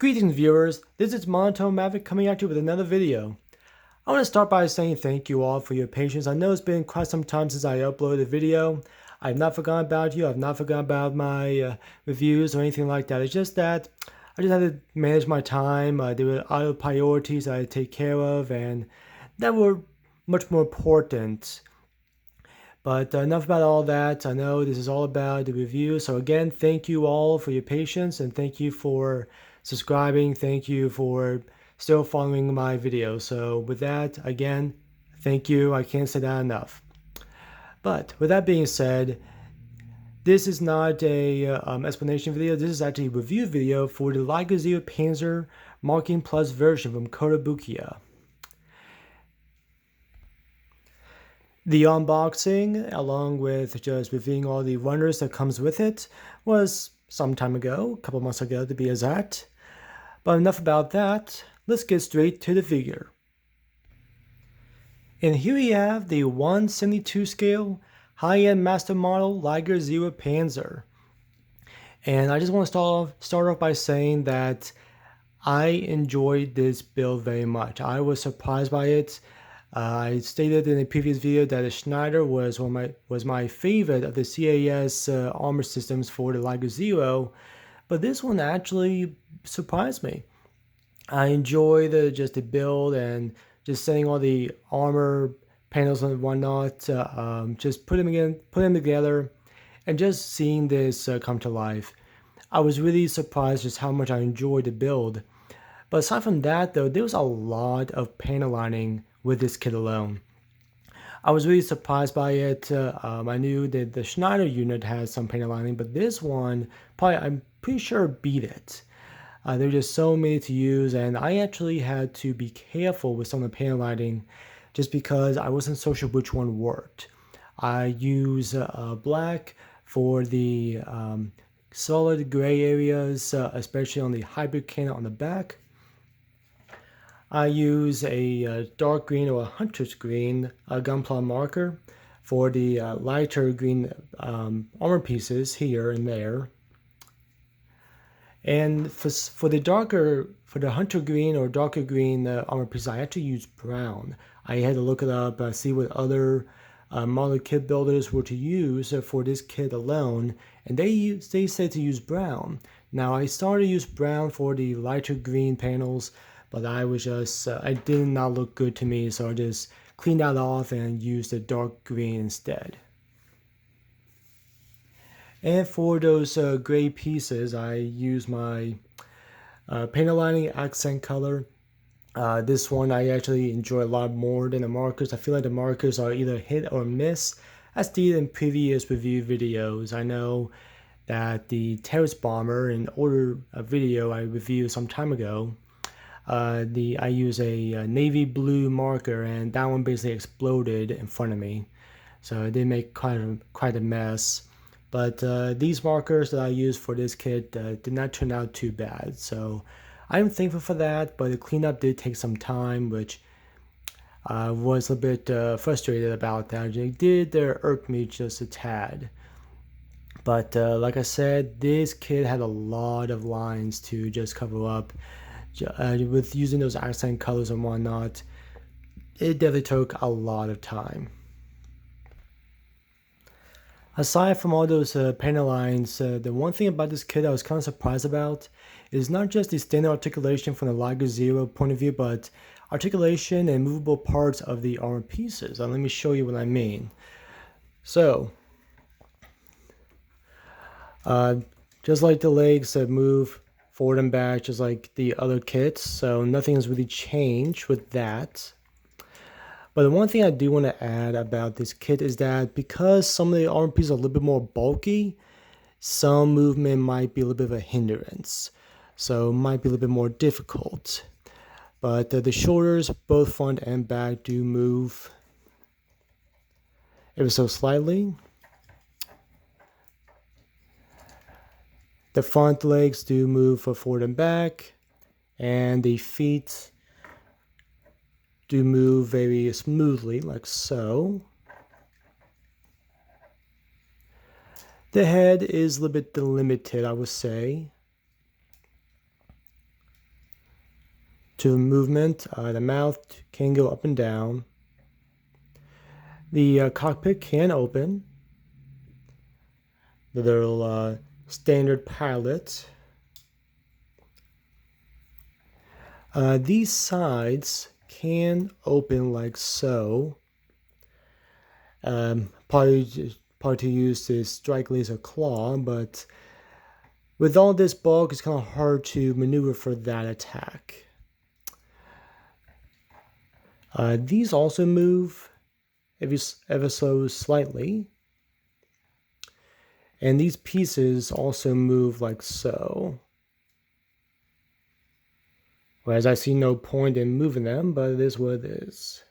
Greetings viewers, this is Monotone Maverick coming at you with another video. I want to start by saying thank you all for your patience. I know it's been quite some time since I uploaded a video. I've not forgotten about you, I've not forgotten about my reviews or anything like that. It's just that I just had to manage my time. There were other priorities I had to take care of and that were much more important. But enough about all that. I know this is all about the review. So again, thank you all for your patience and thank you for subscribing. Thank you for still following my videos. So with that, again, thank you. I can't say that enough. But with that being said, this is not a explanation video. This is actually a review video for the Liger Zero Panzer Marking Plus version from Kotobukiya. The unboxing, along with just reviewing all the runners that comes with it, was some time ago, a couple months ago to be exact. But enough about that, let's get straight to the figure. And here we have the 1/72 scale high-end master model Liger Zero Panzer. And I just want to start off by saying that I enjoyed this build very much. I was surprised by it. I stated in a previous video that the Schneider was my favorite of the CAS armor systems for the Liger Zero, but this one actually surprised me. I enjoyed just the build and just setting all the armor panels and whatnot, just put them together, and just seeing this come to life. I was really surprised just how much I enjoyed the build. But aside from that, though, there was a lot of panel lining with this kit alone. I was really surprised by it. I knew that the Schneider unit had some panel lining, but this one, I'm pretty sure beat it. There were just so many to use, and I actually had to be careful with some of the panel lining just because I wasn't so sure which one worked. I use black for the solid gray areas, especially on the hybrid cannon on the back. I use a dark green or a hunter's green gunpla marker for the lighter green armor pieces here and there. And for the hunter green or darker green armor pieces, I actually use brown. I had to look it up, see what other model kit builders were to use for this kit alone, and they said to use brown. Now I started to use brown for the lighter green panels, but I was just, it did not look good to me, so I just cleaned that off and used the dark green instead. And for those gray pieces, I use my panel lining accent color. This one I actually enjoy a lot more than the markers. I feel like the markers are either hit or miss, as stated in previous review videos. I know that the Terrace Bomber, in older video I reviewed some time ago, I use a navy blue marker, and that one basically exploded in front of me, so it did make quite a mess. But these markers that I used for this kit did not turn out too bad, so I'm thankful for that. But the cleanup did take some time, which I was a bit frustrated about that. It did irk me just a tad. But like I said, this kit had a lot of lines to just cover up. With using those accent colors and whatnot, it definitely took a lot of time. Aside from all those panel lines, the one thing about this kit I was kind of surprised about is not just the standard articulation from the Liger Zero point of view, but articulation and movable parts of the armor pieces. Let me show you what I mean. So, just like the legs that move forward and back just like the other kits, so nothing has really changed with that. But the one thing I do want to add about this kit is that because some of the armor pieces are a little bit more bulky, some movement might be a little bit of a hindrance, so it might be a little bit more difficult. But the shoulders, both front and back, do move ever so slightly. The front legs do move forward and back, and the feet do move very smoothly, like so. The head is a little bit delimited, I would say. to movement. The mouth can go up and down. The cockpit can open. The little standard pilot. These sides can open like so. Probably to use this strike laser claw, but with all this bulk, it's kind of hard to maneuver for that attack. These also move ever so slightly. And these pieces also move like so. Whereas I see no point in moving them, but it is what it is.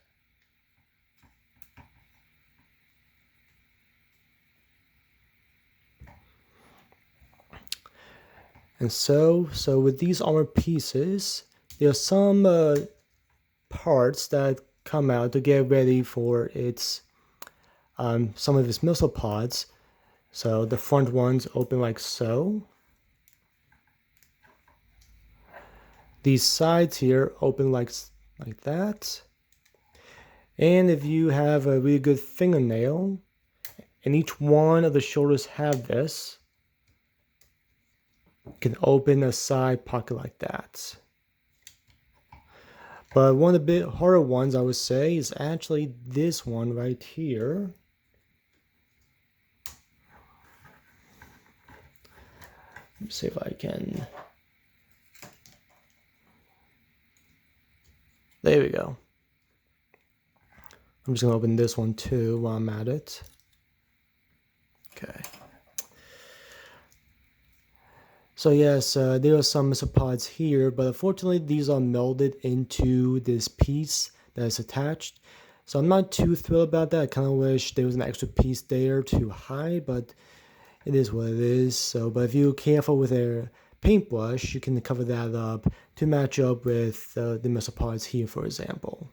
And so with these armor pieces, there are some parts that come out to get ready for its some of its missile pods. So the front ones open like so. These sides here open like that. And if you have a really good fingernail, and each one of the shoulders have this, you can open a side pocket like that. But one of the bit harder ones, I would say, is actually this one right here. Let me see if I can. There we go. I'm just going to open this one too while I'm at it. Okay. So yes, there are some missile pods here, but unfortunately these are melded into this piece that is attached. So I'm not too thrilled about that. I kind of wish there was an extra piece there to hide, but it is what it is. So, but if you're careful with a paintbrush, you can cover that up to match up with the missile pods here, for example.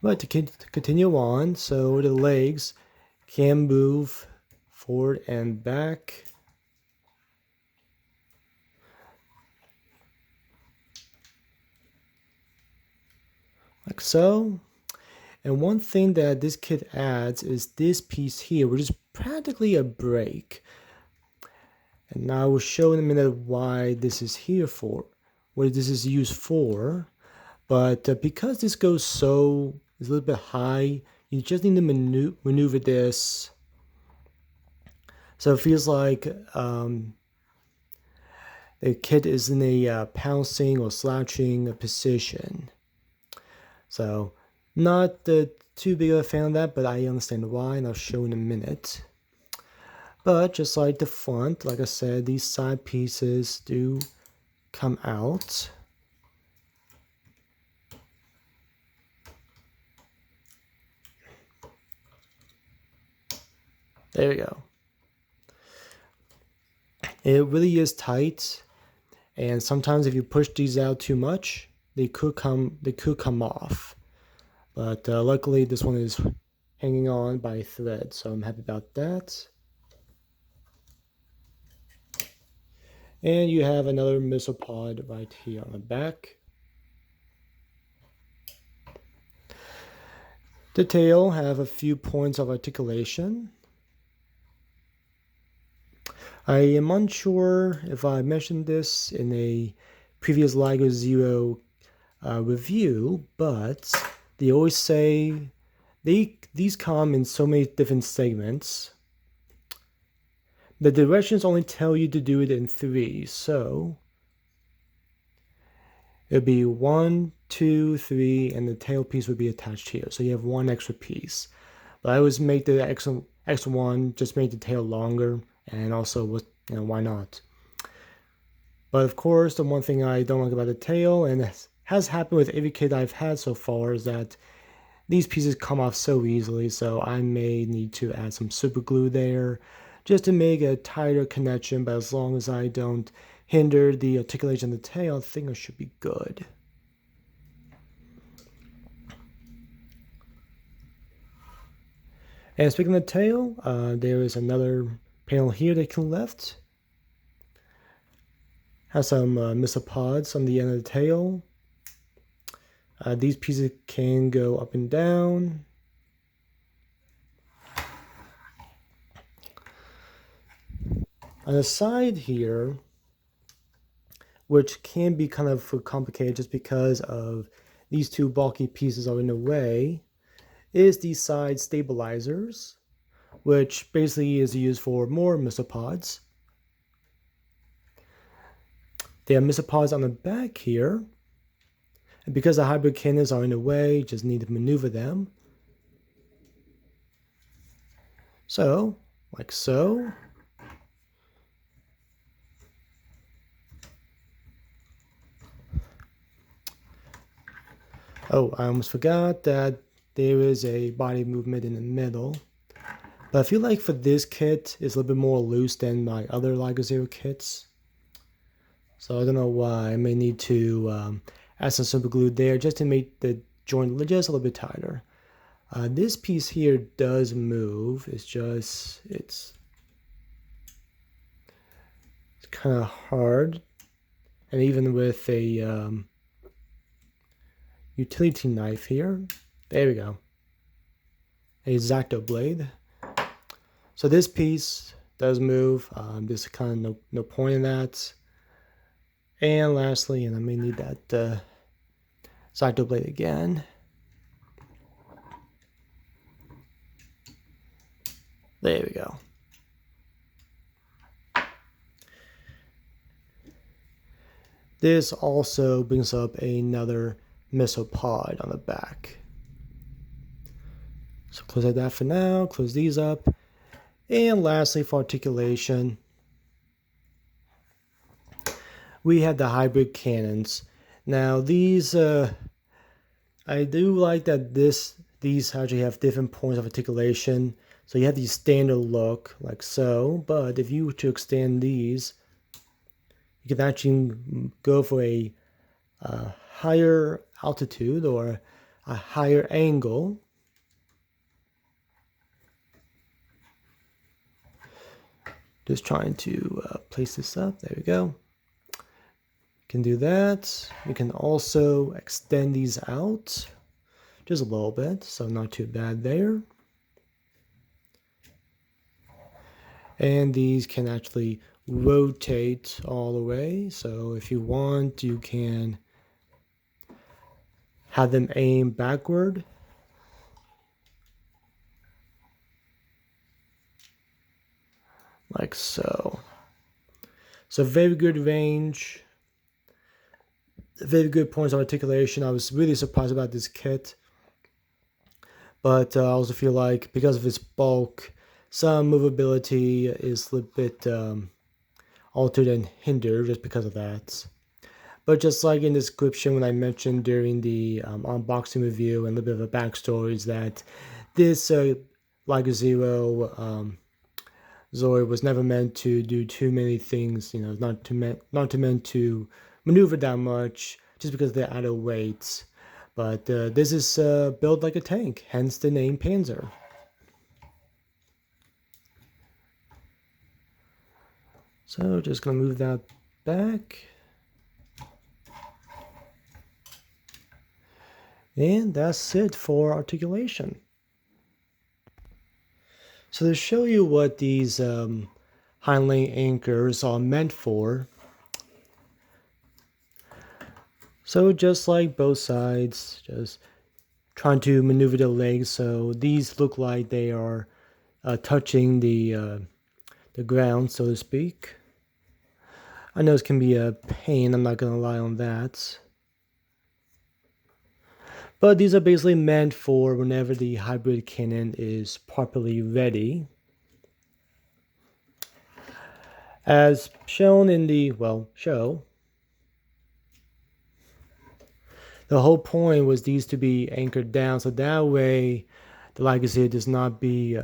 But to continue on, so the legs can move forward and back. Like so. And one thing that this kit adds is this piece here, which is practically a brake. And I will show in a minute why this is here for, what this is used for. But because this goes so, it's a little bit high, you just need to maneuver this. So it feels like the kit is in a pouncing or slouching position. So not too big of a fan of that, but I understand why, and I'll show in a minute. But just like the front, like I said, these side pieces do come out. There we go. It really is tight, and sometimes if you push these out too much, they could come off. But luckily this one is hanging on by a thread, so I'm happy about that. And you have another missile pod right here on the back. The tail have a few points of articulation. I am unsure if I mentioned this in a previous Liger Zero review, but they always say these come in so many different segments. The directions only tell you to do it in 3, so it'll be 1, 2, 3, and the tail piece would be attached here. So you have one extra piece. But I always make the extra one, just make the tail longer, and also, why not? But of course, the one thing I don't like about the tail, and it has happened with every kit I've had so far, is that these pieces come off so easily, so I may need to add some super glue there just to make a tighter connection, but as long as I don't hinder the articulation of the tail, I think I should be good. And speaking of the tail, there is another panel here that can lift. Has some missile pods on the end of the tail. These pieces can go up and down. On the side here, which can be kind of complicated just because of these two bulky pieces are in the way, is the side stabilizers, which basically is used for more missile pods. They have missile pods on the back here, and because the hybrid cannons are in the way, you just need to maneuver them. So, like so. Oh, I almost forgot that there is a body movement in the middle. But I feel like for this kit, it's a little bit more loose than my other Liger Zero kits. So I don't know why. I may need to add some super glue there just to make the joint just a little bit tighter. This piece here does move. It's kind of hard. And even with a utility knife here, there we go, a X-Acto blade. So this piece does move. There's kind of no point in that. And lastly, and I may need that X-Acto blade again. There we go. This also brings up another missile pod on the back. So close that for now, close these up. And lastly, for articulation, we have the hybrid cannons. Now these, I do like that these actually have different points of articulation. So you have the standard look like so, but if you were to extend these, you can actually go for a higher altitude or a higher angle. Just trying to place this up. There we go. Can do that. We can also extend these out just a little bit, so not too bad there. And these can actually rotate all the way. So if you want, you can have them aim backward. Like so. So very good range. Very good points of articulation. I was really surprised about this kit. But I also feel like because of its bulk, some movability is a little bit altered and hindered just because of that. But just like in the description when I mentioned during the unboxing review and a little bit of a backstory is that this Liger Zero Zord was never meant to do too many things, you know, not meant to maneuver that much just because they're out of weight. But this is built like a tank, hence the name Panzer. So just gonna move that back. And that's it for articulation. So to show you what these hind leg anchors are meant for, so just like both sides, just trying to maneuver the legs so these look like they are touching the ground, so to speak. I know it can be a pain, I'm not going to lie on that. But these are basically meant for whenever the hybrid cannon is properly ready. As shown in the, show, the whole point was these to be anchored down, so that way the Liger Zero does not be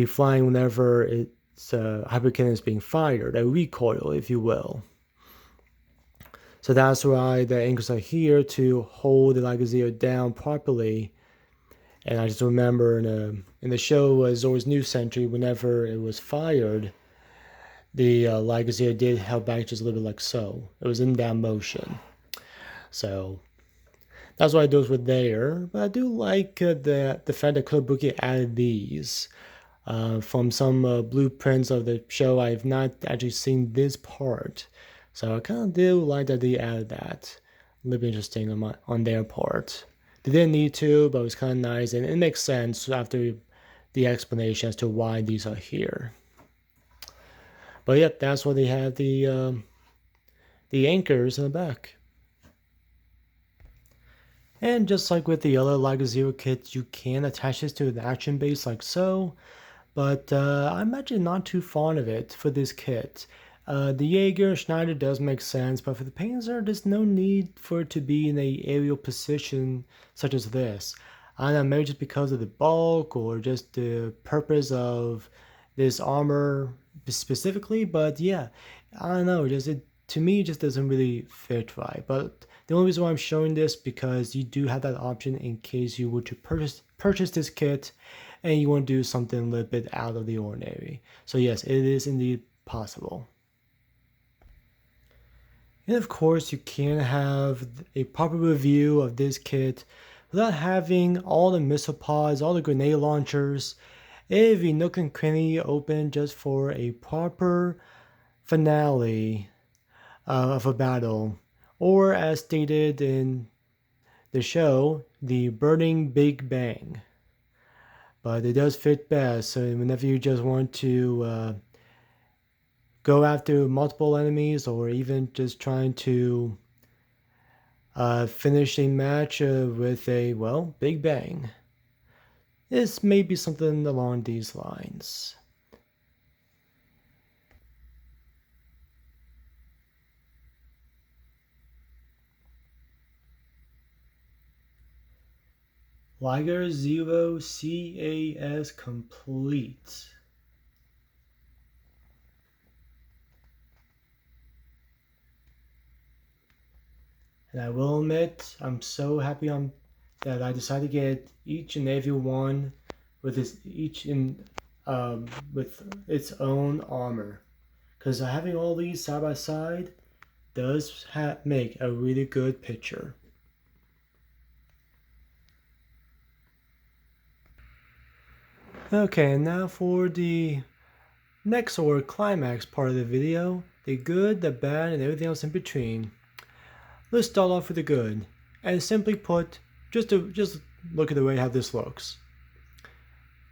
flying whenever its hybrid cannon is being fired, a recoil, if you will. So that's why the anchors are here to hold the Liger Zero down properly. And I just remember in the show Zord's New Century, whenever it was fired, the Liger Zero did held back just a little bit like so. It was in that motion. So that's why those were there. But I do like the fact that Kotobuki added these. From some blueprints of the show, I've not actually seen this part. So I kind of do like that they added that. A little bit interesting on their part. They didn't need to, but it was kind of nice, and it makes sense after the explanation as to why these are here. But yep, that's why they have the anchors in the back. And just like with the other Liger Zero kits, you can attach this to an action base like so. But I'm actually not too fond of it for this kit. The Jaeger Schneider does make sense, but for the Panzer, there's no need for it to be in a aerial position such as this. I don't know, maybe just because of the bulk or just the purpose of this armor specifically, but yeah, I don't know, to me it just doesn't really fit right. But the only reason why I'm showing this because you do have that option in case you were to purchase this kit and you want to do something a little bit out of the ordinary. So yes, it is indeed possible. And of course, you can have a proper review of this kit without having all the missile pods, all the grenade launchers, every nook and cranny open just for a proper finale of a battle. Or as stated in the show, the burning Big Bang. But it does fit best, so whenever you just want to go after multiple enemies or even just trying to finish a match with a, well, Big Bang. This may be something along these lines. Liger Zero CAS complete. And I will admit, I'm so happy that I decided to get each and every one with with its own armor, because having all these side by side does make a really good picture. Okay, and now for the next or climax part of the video, the good, the bad, and everything else in between. Let's start off with the good, and simply put, just look at the way how this looks.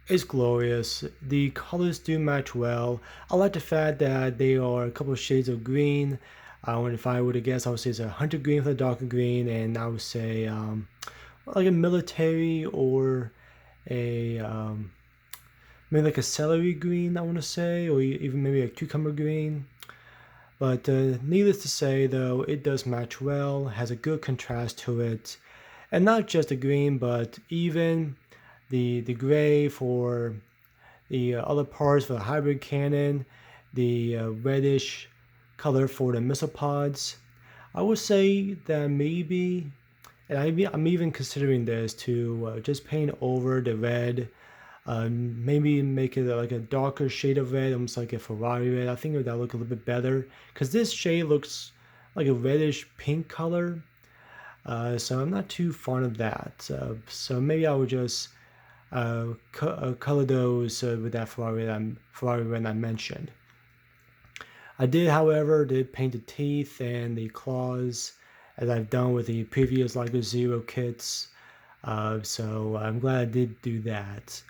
It's glorious. The colors do match well. I like the fact that they are a couple of shades of green. If I were to guess, I would say it's a hunter green for the darker green, and I would say like a military or a maybe like a celery green, I want to say, or even maybe a cucumber green. But needless to say, though, it does match well, has a good contrast to it. And not just the green, but even the gray for the other parts for the hybrid cannon, the reddish color for the missile pods. I would say that maybe, and I'm even considering this to just paint over the red, maybe make it like a darker shade of red, almost like a Ferrari red. I think that would look a little bit better because this shade looks like a reddish pink color. So I'm not too fond of that. So maybe I would just color those with that Ferrari red I mentioned. I did, however, paint the teeth and the claws as I've done with the previous Liger Zero kits. So I'm glad I did do that.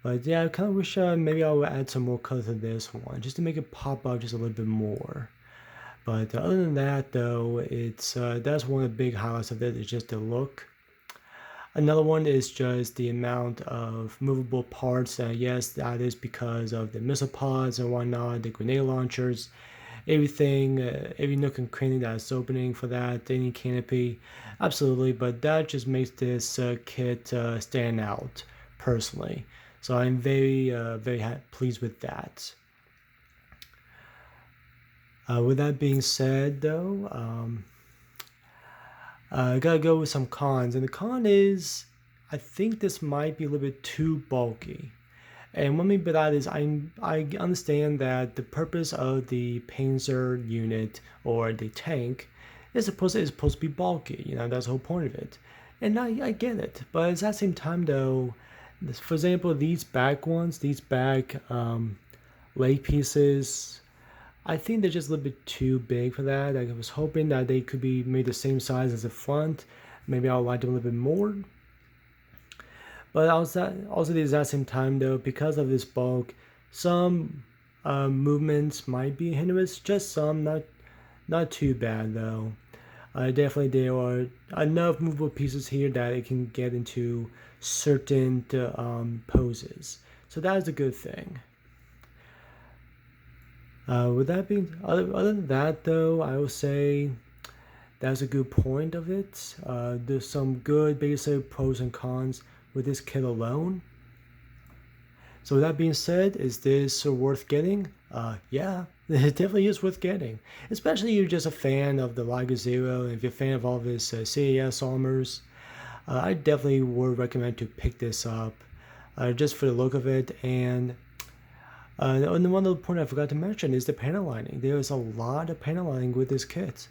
But yeah, I kind of wish maybe I would add some more color to this one, just to make it pop out just a little bit more. But other than that, though, that's one of the big highlights of it, is just the look. Another one is just the amount of movable parts. Yes, that is because of the missile pods and whatnot, the grenade launchers, everything, every nook and cranny that's opening for that, any canopy, absolutely. But that just makes this kit stand out personally. So I'm very pleased with that. With that being said, though, I gotta go with some cons, and the con is I think this might be a little bit too bulky. And what I mean by that is I understand that the purpose of the Panzer unit or the tank is supposed to be bulky. You know, that's the whole point of it. And I get it, but at the same time though, for example, these back ones, these back leg pieces, I think they're just a little bit too big for that. I was hoping that they could be made the same size as the front. Maybe I'll like them a little bit more. But also at the exact same time though, because of this bulk, some movements might be a hindrance, just some, not too bad though. Definitely there are enough movable pieces here that it can get into certain poses. So that is a good thing. With that being, other than that though, I will say that's a good point of it. There's some good basic pros and cons with this kit alone. So with that being said, is this worth getting? Yeah, it definitely is worth getting. Especially if you're just a fan of the Liger Zero, and if you're a fan of all of his CAS armors, I definitely would recommend to pick this up, just for the look of it. And one other point I forgot to mention is the panel lining. There is a lot of panel lining with this kit.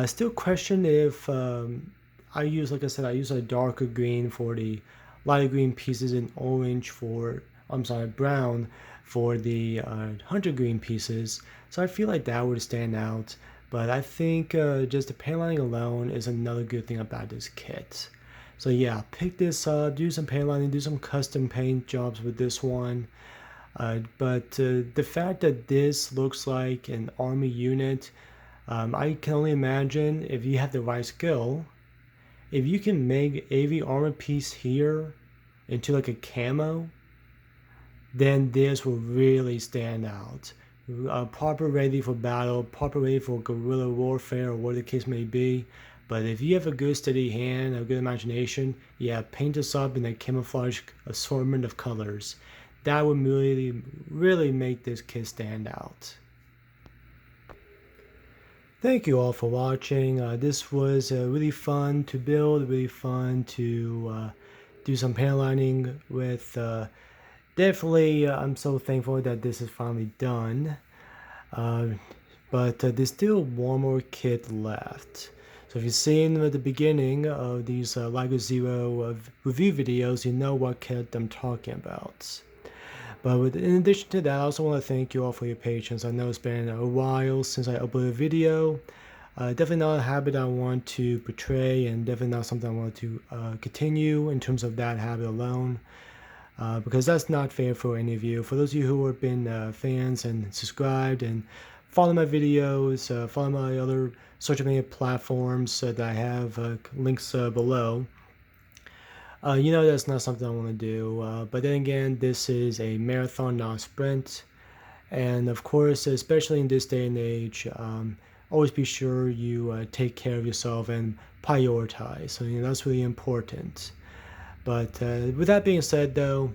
Still question if I use, like I said, I use a darker green for the lighter green pieces and orange for, brown for the hunter green pieces. So I feel like that would stand out. But I think just the paint lining alone is another good thing about this kit. So yeah, pick this up, do some paint lining, do some custom paint jobs with this one. But the fact that this looks like an army unit, I can only imagine if you have the right skill, if you can make every armor piece here into like a camo, then this will really stand out. Proper ready for battle, proper ready for guerrilla warfare or whatever the case may be. But if you have a good steady hand, a good imagination, yeah, paint this up in a camouflage assortment of colors. That would really make this kit stand out. Thank you all for watching. This was really fun to build, really fun to do some panel lining with. Definitely, I'm so thankful that this is finally done. But there's still one more kit left. So if you've seen at the beginning of these Liger Zero review videos, you know what kit I'm talking about. But in addition to that, I also want to thank you all for your patience. I know it's been a while since I uploaded a video. Definitely not a habit I want to portray, and definitely not something I want to continue in terms of that habit alone. Because that's not fair for any of you. For those of you who have been fans and subscribed and follow my videos, follow my other social media platforms that I have links below, you know that's not something I want to do. But then again, this is a marathon, not a sprint. And of course, especially in this day and age, always be sure you take care of yourself and prioritize. So that's really important. But with that being said though,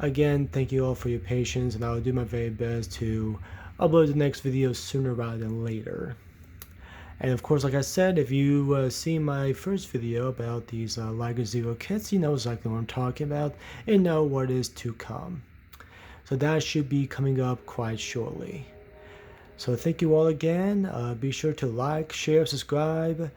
again, thank you all for your patience, and I will do my very best to upload the next video sooner rather than later. And of course, like I said, if you see my first video about these Liger Zero kits, you know exactly what I'm talking about and know what is to come. So that should be coming up quite shortly. So thank you all again. Be sure to like, share, subscribe.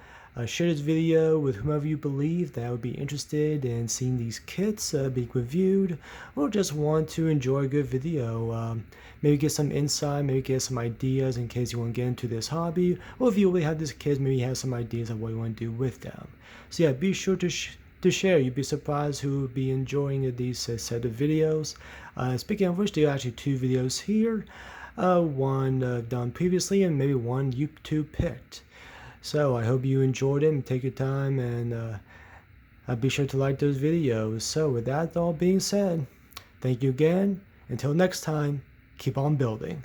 Share this video with whomever you believe that would be interested in seeing these kits being reviewed, or just want to enjoy a good video. Maybe get some insight, maybe get some ideas in case you want to get into this hobby, or if you already have these kits, maybe you have some ideas of what you want to do with them. So yeah, be sure to share. You'd be surprised who would be enjoying these set of videos. Speaking of which, there are actually two videos here. One done previously and maybe one YouTube picked. So I hope you enjoyed it, and take your time, and be sure to like those videos. So with that all being said, thank you again. Until next time, keep on building.